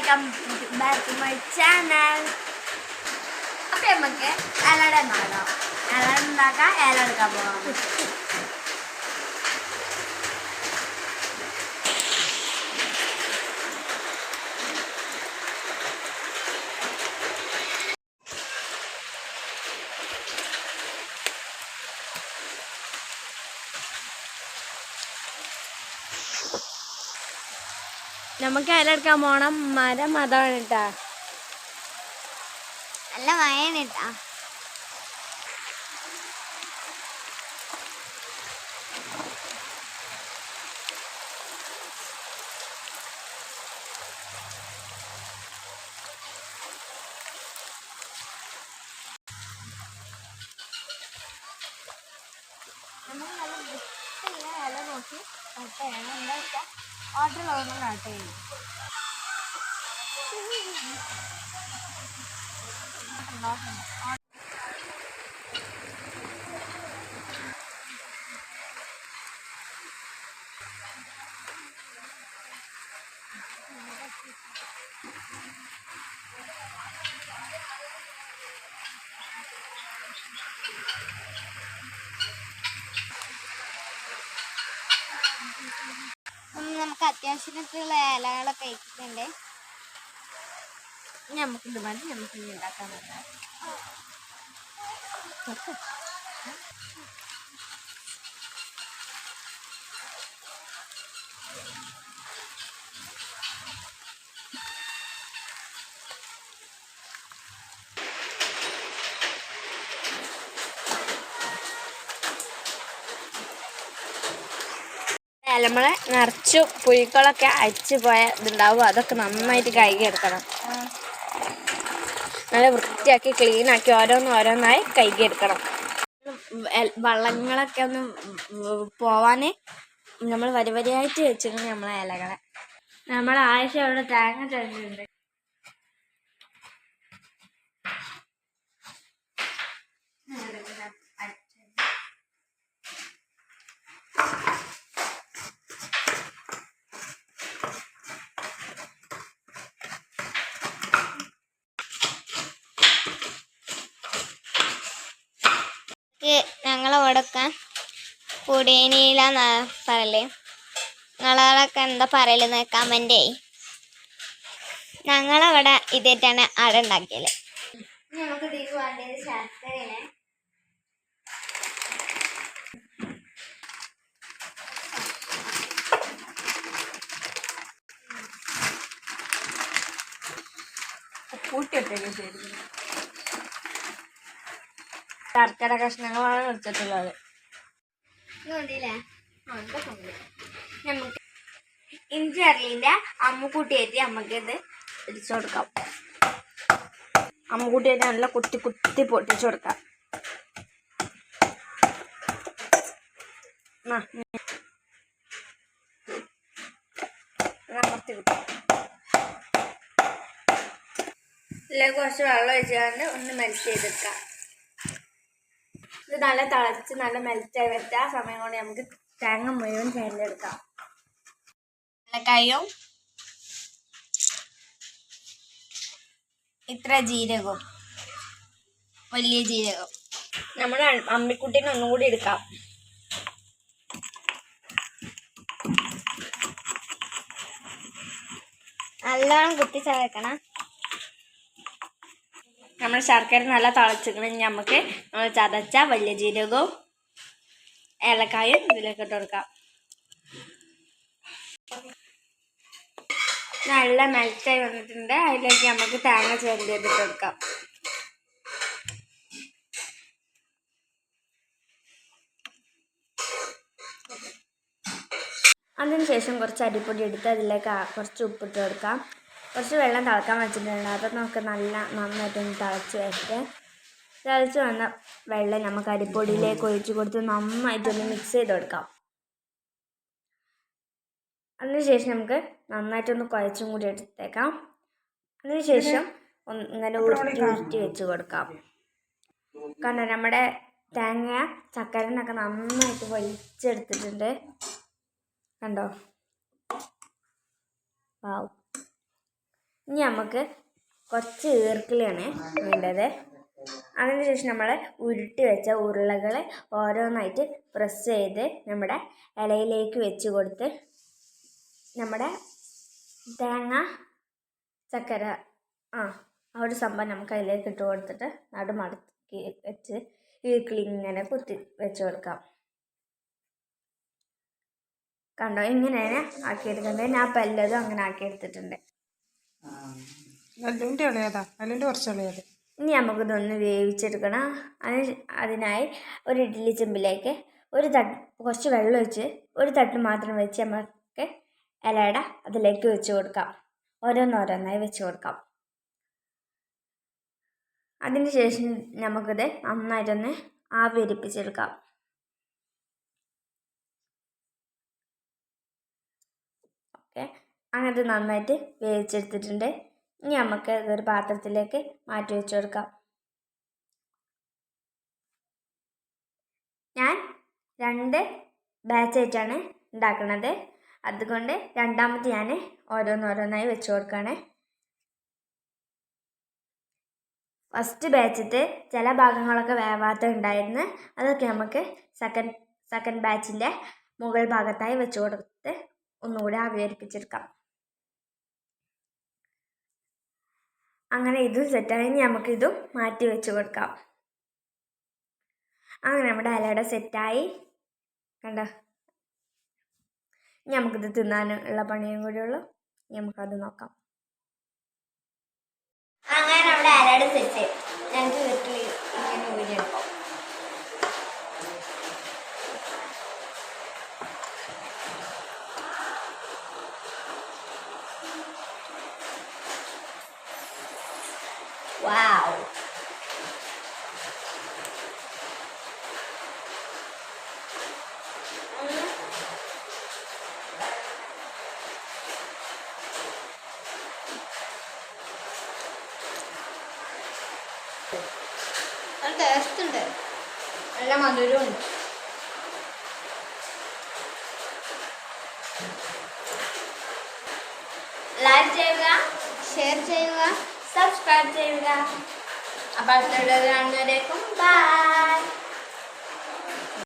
Welcome back to my channel. അപ്പം നമുക്ക് ഇലട ഉണ്ടാക്കാം. ഇല ഉണ്ടാക്കാം, ഇല എടുക്കാൻ പോകാം. നമുക്ക് ഇലെടുക്കാൻ പോണം. മരം അതാണ് കേട്ടാ, നല്ല മഴയാണ് കേട്ടാ. നമ്മൾ നല്ല വൃത്തിയുള്ള ഇല നോക്കി കട്ട് ചെയ്യണം. എന്താ വെച്ചാൽ ഓർഡറിലൊന്നും കട്ട് ചെയ്യണം. നമുക്ക് അത്യാവശ്യത്തിനുള്ള ഇലകളൊക്കെ ഇട്ടിട്ടുണ്ട്. നമുക്കിത് മതി, നമുക്ക് ഇനി ഉണ്ടാക്കാൻ പറ്റാം. നമ്മളെ നിറച്ചു പുഴുക്കളൊക്കെ അരിച്ചു പോയ ഇതുണ്ടാവും. അതൊക്കെ നന്നായിട്ട് കഴുകിയെടുക്കണം. നല്ല വൃത്തിയാക്കി ക്ലീനാക്കി ഓരോന്നായി കഴുകിയെടുക്കണം. വള്ളങ്ങളൊക്കെ ഒന്ന് പോവാൻ നമ്മൾ വരിയായിട്ട് വെച്ചിട്ടുണ്ട് നമ്മളെ ഇലകളെ. നമ്മളെ ആവശ്യം അവിടെ തേങ്ങ ചേർന്നിട്ടുണ്ട്. ഞങ്ങളവിടെയൊക്കെ പുടിയനിയിലാന്ന് പറയല്. നിങ്ങളവിടെയൊക്കെ എന്താ പറയലെന്ന് കമന്റ് ചെയ്യ്. ഞങ്ങളവിടെ ഇതായിട്ടാണ് അട ഉണ്ടാക്കിയത്. നമുക്ക് ഇതിലേക്ക് വേണ്ടത് ശർക്കരയാണ്. കൂട്ടിയിട്ടേക്ക് ശരി. ശർക്കര കഷ്ണങ്ങളാണ് വെച്ചിട്ടുള്ളത്. നമുക്ക് ഇഞ്ചി അരളിന്റെ അമ്മുക്കുട്ടിയായിട്ട് നമുക്കിത് പൊട്ടിച്ചു കൊടുക്കാം. അമ്മുക്കുട്ടിയായിട്ട് നല്ല കുത്തി പൊട്ടിച്ചു കൊടുക്കാം. ഇതിലേക്ക് കുറച്ച് വെള്ളം ഒഴിച്ചാണ്ട് ഒന്ന് മെൽറ്റ് ചെയ്തെടുക്കാം. ഇത് നല്ല തിളച്ച് നല്ല മെൽറ്റായി വെച്ച ആ സമയം കൊണ്ട് നമുക്ക് തേങ്ങ മുഴുവൻ ചേർന്നെടുക്കാം. ഏലക്കായും ഇത്ര ജീരകവും വലിയ ജീരകം നമ്മൾ അമ്മിക്കുട്ടീനെ ഒന്നും കൂടി എടുക്കാം. നല്ലോണം കുത്തി ചേർക്കണം. നമ്മൾ ശർക്കര നല്ല തിളച്ചിക്കണമെങ്കിൽ നമുക്ക് നമ്മൾ ചതച്ച വലിയ ജീരകവും ഏലക്കായും ഇതിലേക്ക് ഇട്ട് കൊടുക്കാം. നല്ല മെൽറ്റായി വന്നിട്ടുണ്ട്. അതിലേക്ക് നമുക്ക് തേങ്ങ ചേർത്തിട്ട് കൊടുക്കാം. അതിനുശേഷം കുറച്ച് അരിപ്പൊടി എടുത്ത് അതിലേക്ക് കുറച്ച് ഉപ്പിട്ട് കൊടുക്കാം. കുറച്ച് വെള്ളം തിളക്കാൻ വെച്ചിട്ടുണ്ട്. അത് നമുക്ക് നന്നായിട്ടൊന്ന് തിളച്ച് വരട്ടെ. തിളച്ച് വന്ന വെള്ളം നമുക്ക് അരിപ്പൊടിയിലേക്ക് ഒഴിച്ച് കൊടുത്ത് നന്നായിട്ടൊന്ന് മിക്സ് ചെയ്ത് കൊടുക്കാം. അതിനുശേഷം നമുക്ക് നന്നായിട്ടൊന്ന് കുഴച്ചും കൂടി എടുത്തേക്കാം. അതിനുശേഷം ഇങ്ങനെ ഉരുട്ടി വെച്ച് കൊടുക്കാം. കണ്ടോ, നമ്മുടെ തേങ്ങ ചക്കരനൊക്കെ നന്നായിട്ട് വലിച്ചെടുത്തിട്ടുണ്ട്. കണ്ടോ, വാവ്. ഇനി നമുക്ക് കുറച്ച് ഈർക്കിളിയാണ് വേണ്ടത്. അതിനുശേഷം നമ്മൾ ഉരുട്ടി വെച്ച ഉരുളകൾ ഓരോന്നായിട്ട് പ്രസ് ചെയ്ത് നമ്മുടെ ഇലയിലേക്ക് വെച്ച് കൊടുത്ത് നമ്മുടെ തേങ്ങ ചക്കര ആ ഒരു സംഭവം നമുക്ക് അതിലേക്ക് ഇട്ട് കൊടുത്തിട്ട് നടുമടക്കി വെച്ച് ഈർക്കിളി ഇങ്ങനെ കുത്തി വെച്ച് കൊടുക്കാം. കണ്ടോ, ഇങ്ങനെയാണ് ആക്കിയെടുക്കേണ്ടത്. ഞാൻ അപ്പം എല്ലാതും അങ്ങനെ ആക്കിയെടുത്തിട്ടുണ്ട്. ഇനി നമുക്കിതൊന്ന് വേവിച്ചെടുക്കണം. അതിനായി ഒരു ഇഡ്ഡലി ചെമ്പിലേക്ക് കുറച്ച് വെള്ളം ഒഴിച്ച് ഒരു തട്ട് മാത്രം വെച്ച് നമുക്ക് ഇലയുടെ അതിലേക്ക് വെച്ച് കൊടുക്കാം. ഓരോന്നോരോന്നായി വെച്ച് കൊടുക്കാം. അതിനുശേഷം നമുക്കിത് നന്നായിട്ടൊന്ന് ആവിരിപ്പിച്ചെടുക്കാം. ഓക്കെ, അങ്ങനത്തെ നന്നായിട്ട് വേവിച്ചെടുത്തിട്ടുണ്ട്. ഇനി നമുക്ക് ഇതൊരു പാത്രത്തിലേക്ക് മാറ്റി വെച്ച് കൊടുക്കാം. ഞാൻ 2 ബാച്ചായിട്ടാണ് ഉണ്ടാക്കുന്നത്. അതുകൊണ്ട് രണ്ടാമത്തെ ഞാൻ ഓരോന്നോരോന്നായി വെച്ച് കൊടുക്കുകയാണ്. ഫസ്റ്റ് ബാച്ചത്തെ ചില ഭാഗങ്ങളൊക്കെ വേവാത്ത ഉണ്ടായിരുന്നു. അതൊക്കെ നമുക്ക് സെക്കൻഡ് ബാച്ചിൻ്റെ മുകൾ ഭാഗത്തായി വെച്ച് കൊടുത്ത് ഒന്നുകൂടി ആവിയേൽപ്പിച്ചെടുക്കാം. അങ്ങനെ ഇതും സെറ്റായി. നമുക്കിതും മാറ്റി വെച്ച് കൊടുക്കാം. അങ്ങനെ നമ്മുടെ ഇലയുടെ സെറ്റായി. കണ്ടോ, നമുക്കിത് തിന്നാനുള്ള പണിയും കൂടി ഉള്ളു. നമുക്കത് നോക്കാം. അങ്ങനെ നമ്മുടെ ഇലയുടെ സെറ്റ് ഞങ്ങൾക്ക് വീട്ടിൽ ഇങ്ങനെ ഊരിയെടുക്കാം. Wow. നല്ല ടേസ്റ്റ് ഉണ്ട്, നല്ല മധുരമുണ്ട്. ലൈക്ക് ചെയ്യുക, ഷെയർ ചെയ്യുക, സബ്സ്ക്രൈബ് ചെയ്യുക. അപ്പോൾ അടുത്ത വീഡിയോ കാണുന്നവരേക്കും ബൈ.